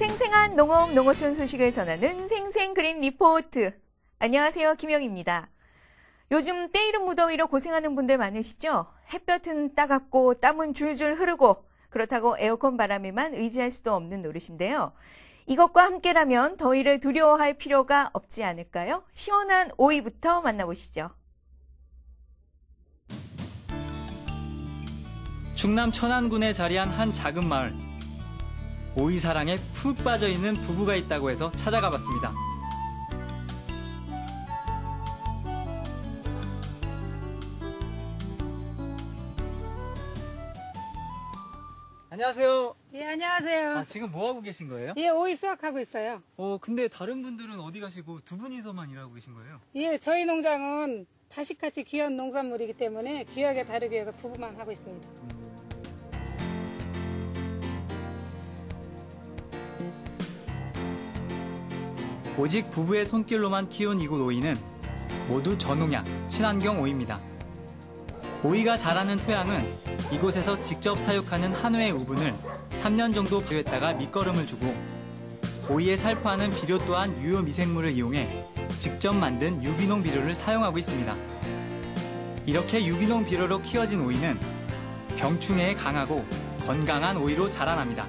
생생한 농업, 농어촌 소식을 전하는 생생그린 리포트. 안녕하세요, 김영입니다. 요즘 때이른 무더위로 고생하는 분들 많으시죠? 햇볕은 따갑고 땀은 줄줄 흐르고 그렇다고 에어컨 바람에만 의지할 수도 없는 노릇인데요. 이것과 함께라면 더위를 두려워할 필요가 없지 않을까요? 시원한 오이부터 만나보시죠. 충남 천안군에 자리한 한 작은 마을. 오이 사랑에 푹 빠져있는 부부가 있다고 해서 찾아가 봤습니다. 안녕하세요. 예, 안녕하세요. 지금 뭐 하고 계신 거예요? 예, 오이 수확하고 있어요. 근데 다른 분들은 어디 가시고 두 분이서만 일하고 계신 거예요? 예, 저희 농장은 자식같이 귀한 농산물이기 때문에 귀하게 다루기 위해서 부부만 하고 있습니다. 오직 부부의 손길로만 키운 이곳 오이는 모두 저농약, 친환경 오이입니다. 오이가 자라는 토양은 이곳에서 직접 사육하는 한우의 우분을 3년 정도 발효했다가 밑거름을 주고 오이에 살포하는 비료 또한 유효 미생물을 이용해 직접 만든 유기농 비료를 사용하고 있습니다. 이렇게 유기농 비료로 키워진 오이는 병충해에 강하고 건강한 오이로 자라납니다.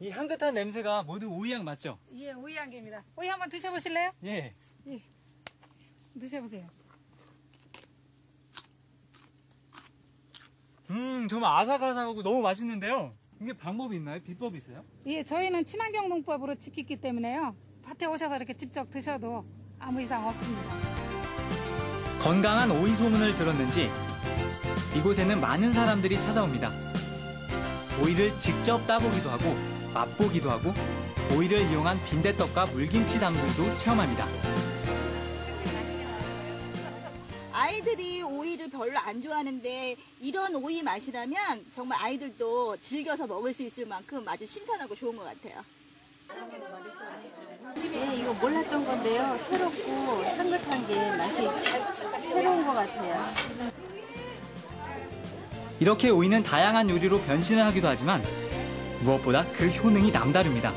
이 향긋한 냄새가 모두 오이향 맞죠? 예, 오이 향기입니다. 오이 한번 드셔보실래요? 예. 예, 드셔보세요. 정말 아삭아삭하고 너무 맛있는데요. 이게 방법이 있나요? 비법이 있어요? 예, 저희는 친환경 농법으로 지키기 때문에요. 밭에 오셔서 이렇게 직접 드셔도 아무 이상 없습니다. 건강한 오이 소문을 들었는지 이곳에는 많은 사람들이 찾아옵니다. 오이를 직접 따보기도 하고 맛보기도 하고 오이를 이용한 빈대떡과 물김치 담그기도 체험합니다. 아이들이 오이를 별로 안 좋아하는데 이런 오이 맛이라면 정말 아이들도 즐겨서 먹을 수 있을 만큼 아주 신선하고 좋은 것 같아요. 네, 이거 몰랐던 건데요. 새롭고 향긋한 게 맛이 새로운 것 같아요. 이렇게 오이는 다양한 요리로 변신을 하기도 하지만 무엇보다 그 효능이 남다릅니다.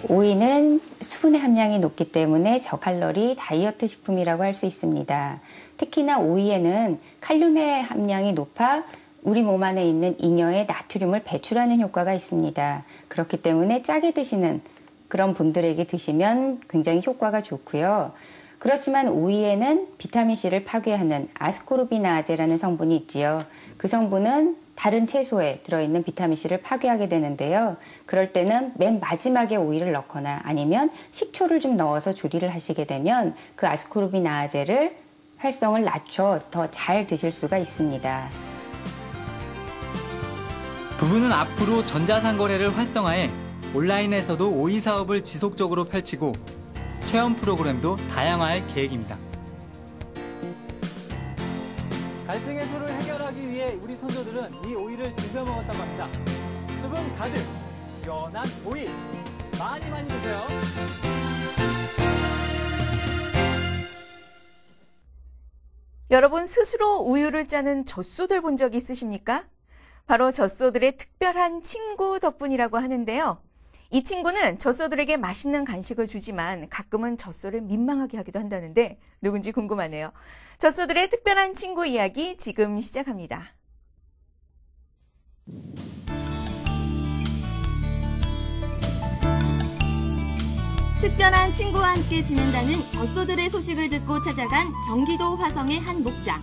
오이는 수분의 함량이 높기 때문에 저칼로리 다이어트 식품이라고 할 수 있습니다. 특히나 오이에는 칼륨의 함량이 높아 우리 몸 안에 있는 잉여의 나트륨을 배출하는 효과가 있습니다. 그렇기 때문에 짜게 드시는 그런 분들에게 드시면 굉장히 효과가 좋고요. 그렇지만 오이에는 비타민C를 파괴하는 아스코르비나아제라는 성분이 있지요. 그 성분은 다른 채소에 들어있는 비타민C를 파괴하게 되는데요. 그럴 때는 맨 마지막에 오이를 넣거나 아니면 식초를 좀 넣어서 조리를 하시게 되면 그 아스코르비나아제를 활성을 낮춰 더 잘 드실 수가 있습니다. 부부는 앞으로 전자상거래를 활성화해 온라인에서도 오이 사업을 지속적으로 펼치고 체험 프로그램도 다양화할 계획입니다. 갈증 해소를 해결하기 위해 우리 선조들은 이 오이를 즐겨 먹었다고 합니다. 수분 가득 시원한 오이 많이 많이 드세요. 여러분 스스로 우유를 짜는 젖소들 본 적 있으십니까? 바로 젖소들의 특별한 친구 덕분이라고 하는데요. 이 친구는 젖소들에게 맛있는 간식을 주지만 가끔은 젖소를 민망하게 하기도 한다는데 누군지 궁금하네요. 젖소들의 특별한 친구 이야기 지금 시작합니다. 특별한 친구와 함께 지낸다는 젖소들의 소식을 듣고 찾아간 경기도 화성의 한 목장.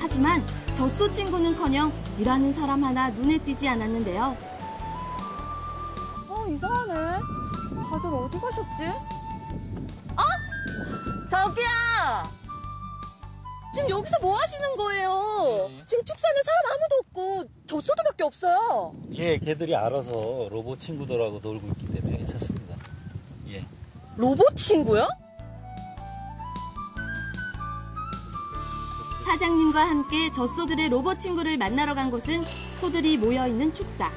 하지만 젖소 친구는커녕 일하는 사람 하나 눈에 띄지 않았는데요. 이상하네. 다들 어디 가셨지? 저기요! 지금 여기서 뭐 하시는 거예요? 지금 축사는 사람 아무도 없고 젖소들밖에 없어요. 예, 걔들이 알아서 로봇 친구들하고 놀고 있기 때문에 괜찮습니다. 예. 로봇 친구요? 사장님과 함께 젖소들의 로봇 친구를 만나러 간 곳은 소들이 모여있는 축사.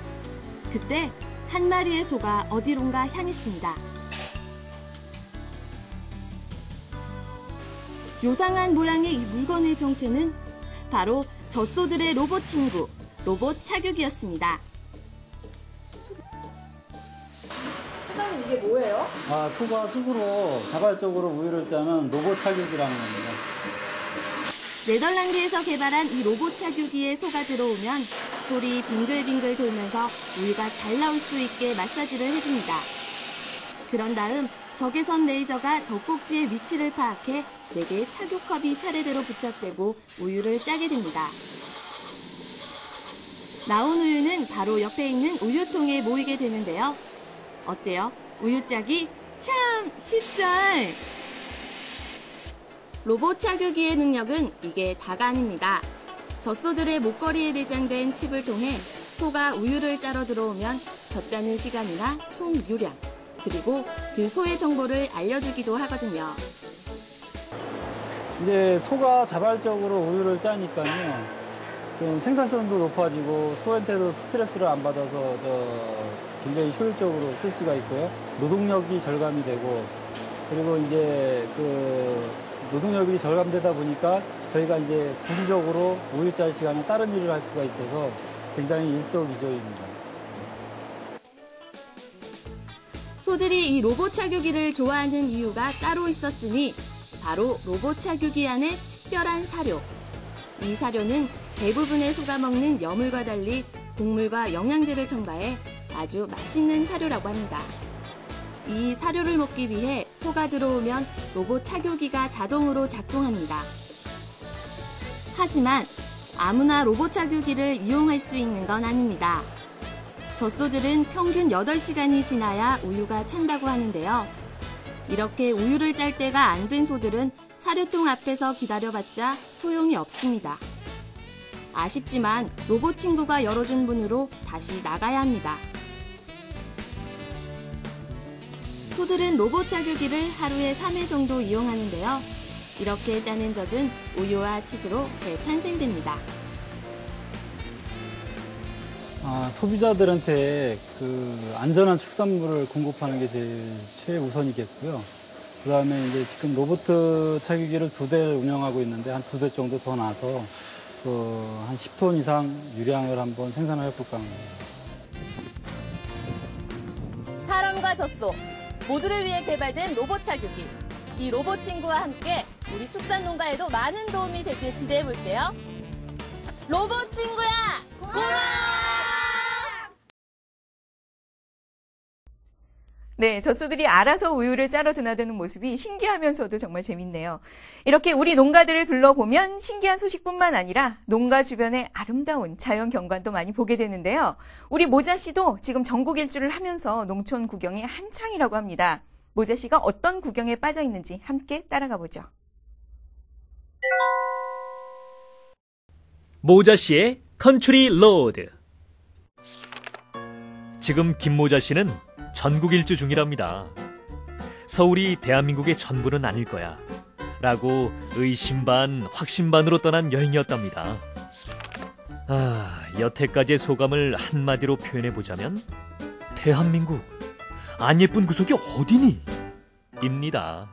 그때 한 마리의 소가 어디론가 향했습니다. 요상한 모양의 이 물건의 정체는 바로 젖소들의 로봇 친구, 로봇 착육이었습니다. 사장님 이게 뭐예요? 소가 스스로 자발적으로 우유를 짜는 로봇 착육이라는 겁니다. 네덜란드에서 개발한 이 로봇 착유기에 소가 들어오면 솔이 빙글빙글 돌면서 우유가 잘 나올 수 있게 마사지를 해줍니다. 그런 다음 적외선 레이저가 젖꼭지의 위치를 파악해 4개의 착유컵이 차례대로 부착되고 우유를 짜게 됩니다. 나온 우유는 바로 옆에 있는 우유통에 모이게 되는데요. 어때요? 우유 짜기 참 쉽죠? 로봇 착유기의 능력은 이게 다가 아닙니다. 젖소들의 목걸이에 내장된 칩을 통해 소가 우유를 짜러 들어오면 젖짜는 시간이나 총 유량, 그리고 그 소의 정보를 알려주기도 하거든요. 이제 소가 자발적으로 우유를 짜니까요. 좀 생산성도 높아지고 소한테도 스트레스를 안 받아서 굉장히 효율적으로 쓸 수가 있고요. 노동력이 절감이 되고, 그리고 이제 노동력이 절감되다 보니까 저희가 이제 부수적으로 우유 짤 시간에 다른 일을 할 수가 있어서 굉장히 일석이조입니다. 소들이 이 로봇 착유기를 좋아하는 이유가 따로 있었으니 바로 로봇 착유기 안에 특별한 사료. 이 사료는 대부분의 소가 먹는 여물과 달리 곡물과 영양제를 첨가해 아주 맛있는 사료라고 합니다. 이 사료를 먹기 위해 소가 들어오면 로봇 착유기가 자동으로 작동합니다. 하지만 아무나 로봇 착유기를 이용할 수 있는 건 아닙니다. 젖소들은 평균 8시간이 지나야 우유가 찬다고 하는데요. 이렇게 우유를 짤 때가 안 된 소들은 사료통 앞에서 기다려봤자 소용이 없습니다. 아쉽지만 로봇 친구가 열어준 문으로 다시 나가야 합니다. 소들은 로봇 착유기를 하루에 3회 정도 이용하는데요. 이렇게 짜낸 젖은 우유와 치즈로 재탄생됩니다. 소비자들한테 안전한 축산물을 공급하는 게 제일 최우선이겠고요. 그 다음에 이제 지금 로봇 착유기를 2대를 운영하고 있는데 한 2대 정도 더 나서 한 10톤 이상 유량을 한번 생산을 해볼까 합니다. 사람과 젖소 모두를 위해 개발된 로봇 착유기. 이 로봇 친구와 함께 우리 축산 농가에도 많은 도움이 되길 기대해 볼게요. 로봇 친구야, 고마워! 네, 젖소들이 알아서 우유를 짜러 드나드는 모습이 신기하면서도 정말 재밌네요. 이렇게 우리 농가들을 둘러보면 신기한 소식뿐만 아니라 농가 주변의 아름다운 자연 경관도 많이 보게 되는데요. 우리 모자 씨도 지금 전국 일주를 하면서 농촌 구경이 한창이라고 합니다. 모자 씨가 어떤 구경에 빠져 있는지 함께 따라가 보죠. 모자 씨의 컨트리 로드. 지금 김모자 씨는 전국 일주 중이랍니다. 서울이 대한민국의 전부는 아닐 거야 라고 의심 반 확신 반으로 떠난 여행이었답니다. 여태까지의 소감을 한마디로 표현해보자면 대한민국 안 예쁜 구석이 어디니? 입니다.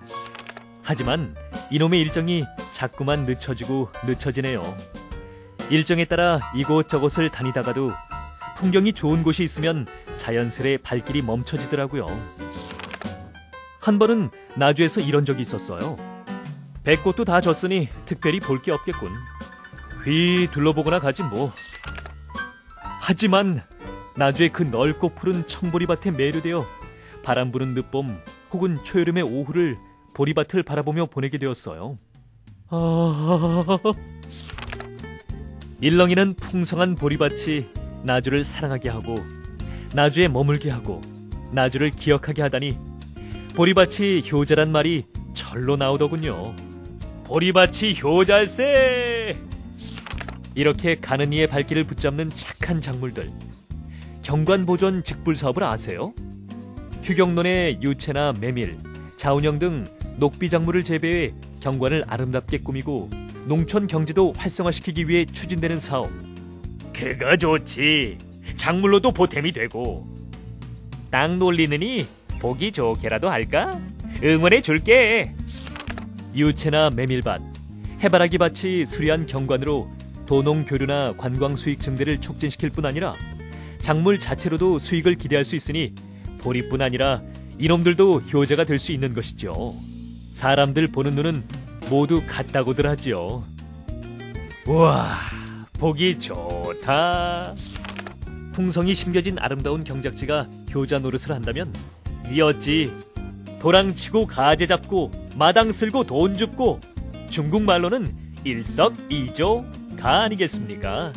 하지만 이놈의 일정이 자꾸만 늦춰지네요. 일정에 따라 이곳저곳을 다니다가도 풍경이 좋은 곳이 있으면 자연스레 발길이 멈춰지더라고요. 한 번은 나주에서 이런 적이 있었어요. 뱃꽃도 다 졌으니 특별히 볼 게 없겠군. 휘 둘러보거나 가지 뭐. 하지만 나주의 그 넓고 푸른 청보리밭에 매료되어 바람 부는 늦봄 혹은 초여름의 오후를 보리밭을 바라보며 보내게 되었어요. 일렁이는 풍성한 보리밭이 나주를 사랑하게 하고 나주에 머물게 하고 나주를 기억하게 하다니 보리밭이 효자란 말이 절로 나오더군요. 보리밭이 효자일세! 이렇게 가는 이의 발길을 붙잡는 착한 작물들. 경관보존 직불사업을 아세요? 휴경론의 유채나 메밀, 자운형 등 녹비작물을 재배해 경관을 아름답게 꾸미고 농촌 경제도 활성화시키기 위해 추진되는 사업. 그거 좋지. 작물로도 보탬이 되고. 땅 놀리느니 보기 좋게라도 할까? 응원해 줄게. 유채나 메밀밭, 해바라기 밭이 수려한 경관으로 도농 교류나 관광 수익 증대를 촉진시킬 뿐 아니라 작물 자체로도 수익을 기대할 수 있으니 보리뿐 아니라 이놈들도 효자가 될 수 있는 것이죠. 사람들 보는 눈은 모두 같다고들 하지요. 우와, 보기 좋다. 풍성이 심겨진 아름다운 경작지가 효자 노릇을 한다면 이었지. 도랑치고 가재 잡고 마당 쓸고 돈 줍고 중국말로는 일석이조가 아니겠습니까?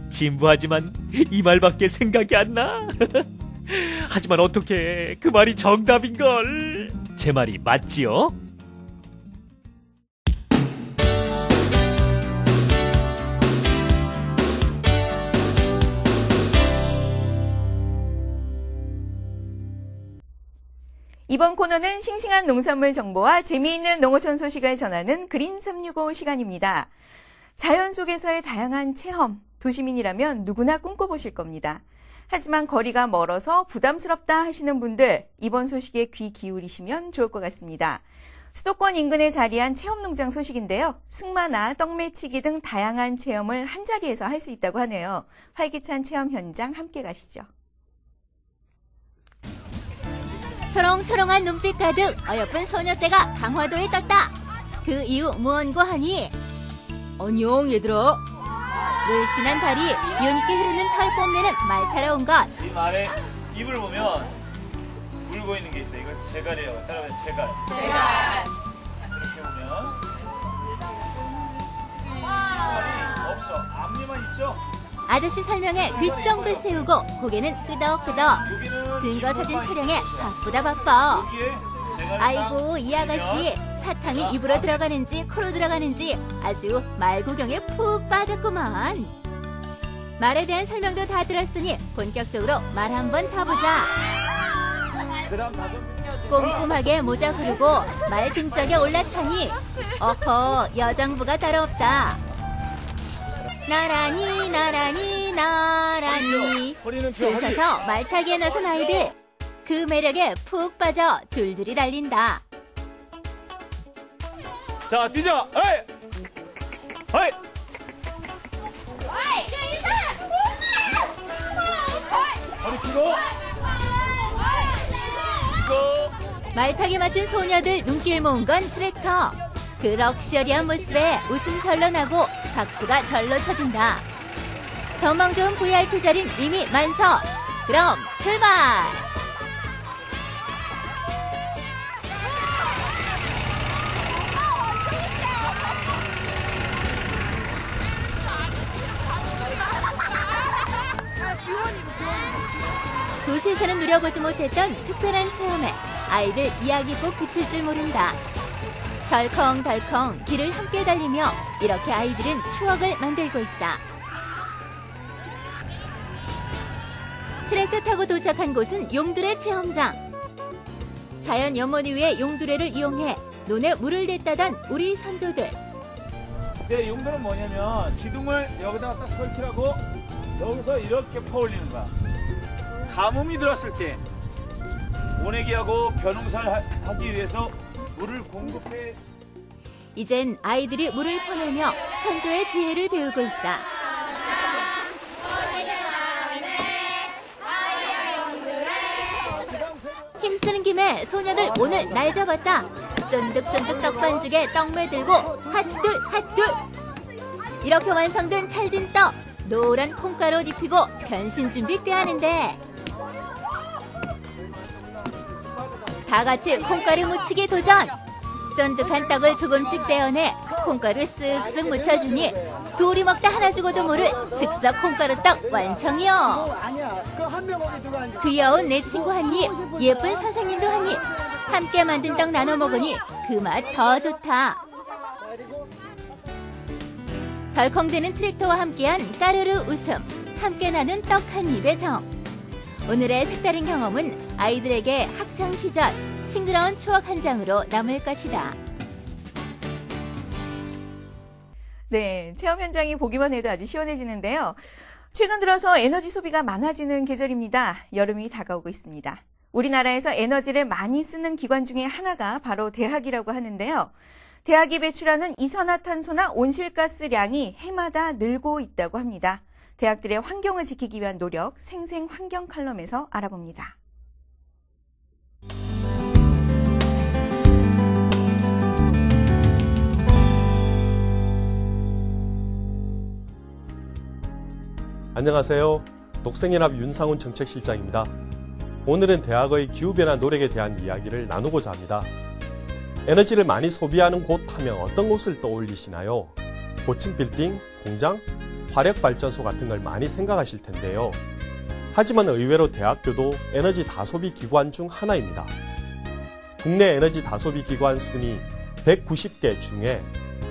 진부하지만 이 말밖에 생각이 안 나. 하지만 어떻게 그 말이 정답인걸. 제 말이 맞지요? 이번 코너는 싱싱한 농산물 정보와 재미있는 농어촌 소식을 전하는 그린 365 시간입니다. 자연 속에서의 다양한 체험, 도시민이라면 누구나 꿈꿔보실 겁니다. 하지만 거리가 멀어서 부담스럽다 하시는 분들, 이번 소식에 귀 기울이시면 좋을 것 같습니다. 수도권 인근에 자리한 체험농장 소식인데요. 승마나 떡매치기 등 다양한 체험을 한자리에서 할 수 있다고 하네요. 활기찬 체험 현장 함께 가시죠. 초롱초롱한 눈빛 가득 어여쁜 소녀떼가 강화도에 떴다. 그 이유 무언고 하니 안녕 얘들아. 늘씬한 다리, 윤기 흐르는 털 뽐내는 말 타러 온 것. 이 말에 입을 보면 물고 있는 게 있어요. 이건 제갈이에요. 따라하면 제갈. 이렇게 보면 제갈이 없어. 앞니만 있죠? 아저씨 설명에 귓정글 세우고 고개는 끄덕끄덕. 증거사진 촬영에 바쁘다 바빠. 아이고 이 아가씨 사탕이 입으로 들어가는지 코로 들어가는지 아주 말 구경에 푹 빠졌구만. 말에 대한 설명도 다 들었으니 본격적으로 말 한번 타보자. 꼼꼼하게 모자 부르고 말 등짝에 올라타니 어허 여정부가 따로 없다. 나란히 나란히 나란히 줄 서서 말 타기에 나선 아이들. 그 매력에 푹 빠져 줄줄이 달린다. 자 뛰자. 어이! 어이! 허리 펴고. 말타기 마친 소녀들 눈길 모은 건 트랙터. 그 럭셔리한 모습에 웃음 절로 나고 박수가 절로 쳐진다. 전망 좋은 VIP 자리는 이미 만석. 그럼 출발! 도시에서는 누려보지 못했던 특별한 체험에 아이들 이야기 꼭 그칠 줄 모른다. 덜컹덜컹 길을 함께 달리며 이렇게 아이들은 추억을 만들고 있다. 트랙터 타고 도착한 곳은 용두레 체험장. 자연 연못 위에 용두레를 이용해 논에 물을 댔다던 우리 선조들. 네, 용도는 뭐냐면 기둥을 여기다가 딱 설치하고 여기서 이렇게 퍼올리는 거야. 가뭄이 들었을 때 모내기하고 벼농사를 하기 위해서 물을 공급해. 이젠 아이들이 물을 퍼내며 선조의 지혜를 배우고 있다. 힘쓰는 김에 소녀들 오늘 날 잡았다. 쫀득쫀득 떡반죽에 떡 매들고 핫둘 핫둘. 이렇게 완성된 찰진 떡. 노란 콩가루 입히고 변신 준비 꽤 하는데. 다 같이 콩가루 묻히기 도전! 쫀득한 떡을 조금씩 떼어내 콩가루 쓱쓱 묻혀주니 둘이 먹다 하나 죽어도 모를 즉석 콩가루 떡 완성이요! 귀여운 내 친구 한 입, 예쁜 선생님도 한 입, 함께 만든 떡 나눠 먹으니 그 맛 더 좋다. 덜컹대는 트랙터와 함께한 까르르 웃음, 함께 나눈 떡 한 입의 정. 오늘의 색다른 경험은 아이들에게 학창시절 싱그러운 추억 한 장으로 남을 것이다. 네, 체험 현장이 보기만 해도 아주 시원해지는데요. 최근 들어서 에너지 소비가 많아지는 계절입니다. 여름이 다가오고 있습니다. 우리나라에서 에너지를 많이 쓰는 기관 중에 하나가 바로 대학이라고 하는데요. 대학이 배출하는 이산화탄소나 온실가스량이 해마다 늘고 있다고 합니다. 대학들의 환경을 지키기 위한 노력, 생생환경 칼럼에서 알아봅니다. 안녕하세요. 녹색연합 윤상훈 정책실장입니다. 오늘은 대학의 기후변화 노력에 대한 이야기를 나누고자 합니다. 에너지를 많이 소비하는 곳 하면 어떤 곳을 떠올리시나요? 고층 빌딩, 공장, 화력발전소 같은 걸 많이 생각하실 텐데요. 하지만 의외로 대학교도 에너지 다소비 기관 중 하나입니다. 국내 에너지 다소비 기관 순위 190개 중에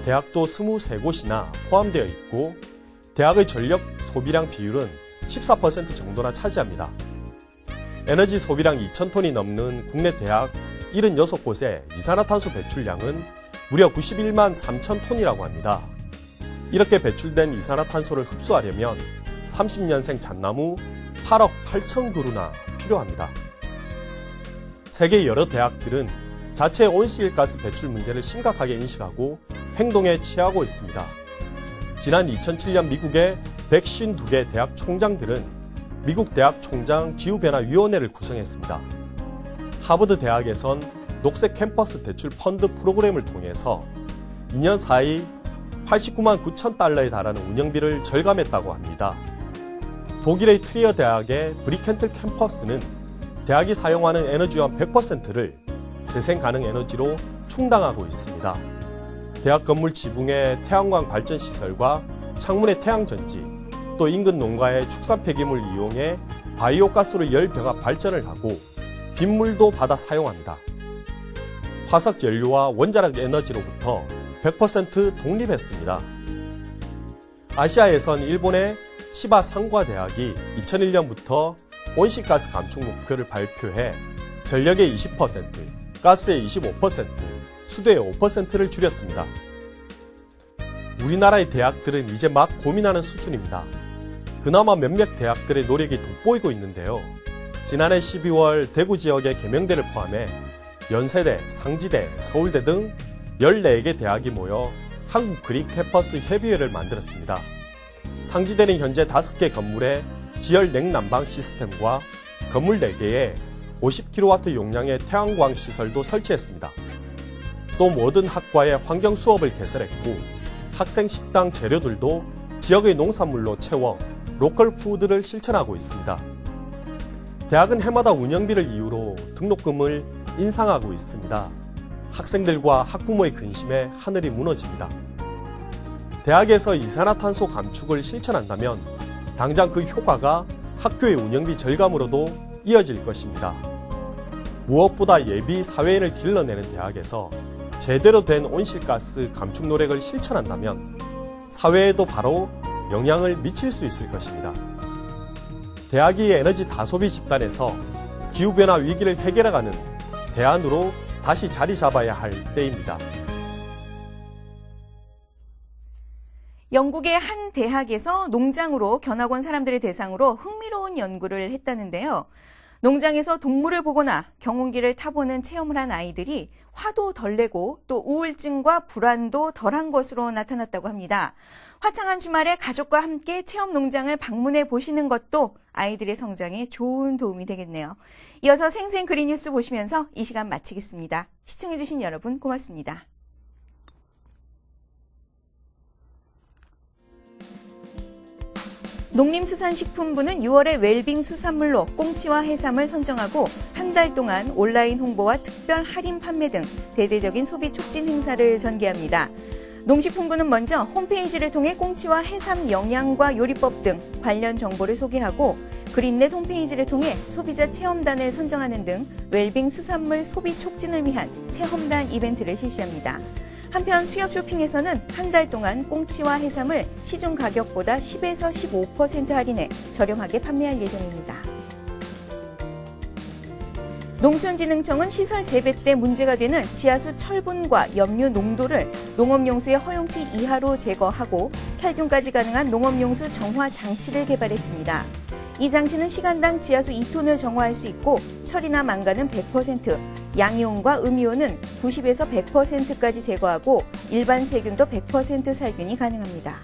대학도 23곳이나 포함되어 있고 대학의 전력 소비량 비율은 14% 정도나 차지합니다. 에너지 소비량 2,000톤이 넘는 국내 대학 76곳의 이산화탄소 배출량은 무려 91만 3천 톤이라고 합니다. 이렇게 배출된 이산화탄소를 흡수하려면 30년생 잣나무 8억 8천 그루나 필요합니다. 세계 여러 대학들은 자체 온실가스 배출 문제를 심각하게 인식하고 행동에 취하고 있습니다. 지난 2007년 미국의 152개 대학 총장들은 미국 대학 총장 기후변화위원회를 구성했습니다. 하버드 대학에선 녹색 캠퍼스 대출 펀드 프로그램을 통해서 2년 사이 89만 9천 달러에 달하는 운영비를 절감했다고 합니다. 독일의 트리어 대학의 브리켄틀 캠퍼스는 대학이 사용하는 에너지원 100%를 재생 가능 에너지로 충당하고 있습니다. 대학 건물 지붕의 태양광 발전 시설과 창문의 태양전지, 또 인근 농가의 축산 폐기물 이용해 바이오가스로 열 병합 발전을 하고 빗물도 받아 사용합니다. 화석 연료와 원자력 에너지로부터 100% 독립했습니다. 아시아에선 일본의 치바 상과 대학이 2001년부터 온실가스 감축 목표를 발표해 전력의 20%, 가스의 25%, 수도의 5%를 줄였습니다. 우리나라의 대학들은 이제 막 고민하는 수준입니다. 그나마 몇몇 대학들의 노력이 돋보이고 있는데요. 지난해 12월 대구 지역의 계명대를 포함해 연세대, 상지대, 서울대 등 14개 대학이 모여 한국그린 캠퍼스 협의회를 만들었습니다. 상지대는 현재 5개 건물에 지열 냉난방 시스템과 건물 4개에 50kW 용량의 태양광 시설도 설치했습니다. 또 모든 학과에 환경 수업을 개설했고 학생 식당 재료들도 지역의 농산물로 채워 로컬 푸드를 실천하고 있습니다. 대학은 해마다 운영비를 이유로 등록금을 인상하고 있습니다. 학생들과 학부모의 근심에 하늘이 무너집니다. 대학에서 이산화탄소 감축을 실천한다면 당장 그 효과가 학교의 운영비 절감으로도 이어질 것입니다. 무엇보다 예비 사회인을 길러내는 대학에서 제대로 된 온실가스 감축 노력을 실천한다면 사회에도 바로 영향을 미칠 수 있을 것입니다. 대학이 에너지 다소비 집단에서 기후변화 위기를 해결해가는 대안으로 다시 자리 잡아야 할 때입니다. 영국의 한 대학에서 농장으로 견학 온 사람들을 대상으로 흥미로운 연구를 했다는데요. 농장에서 동물을 보거나 경운기를 타보는 체험을 한 아이들이 화도 덜 내고 또 우울증과 불안도 덜한 것으로 나타났다고 합니다. 화창한 주말에 가족과 함께 체험 농장을 방문해 보시는 것도 아이들의 성장에 좋은 도움이 되겠네요. 이어서 생생 그린 뉴스 보시면서 이 시간 마치겠습니다. 시청해주신 여러분 고맙습니다. 농림수산식품부는 6월에 웰빙 수산물로 꽁치와 해삼을 선정하고 한 달 동안 온라인 홍보와 특별 할인 판매 등 대대적인 소비 촉진 행사를 전개합니다. 농식품부는 먼저 홈페이지를 통해 꽁치와 해삼 영양과 요리법 등 관련 정보를 소개하고 그린넷 홈페이지를 통해 소비자 체험단을 선정하는 등 웰빙 수산물 소비 촉진을 위한 체험단 이벤트를 실시합니다. 한편 수협 쇼핑에서는 한 달 동안 꽁치와 해삼을 시중 가격보다 10에서 15% 할인해 저렴하게 판매할 예정입니다. 농촌진흥청은 시설 재배 때 문제가 되는 지하수 철분과 염류 농도를 농업용수의 허용치 이하로 제거하고 살균까지 가능한 농업용수 정화 장치를 개발했습니다. 이 장치는 시간당 지하수 2톤을 정화할 수 있고 철이나 망간은 100%, 양이온과 음이온은 90에서 100%까지 제거하고 일반 세균도 100% 살균이 가능합니다.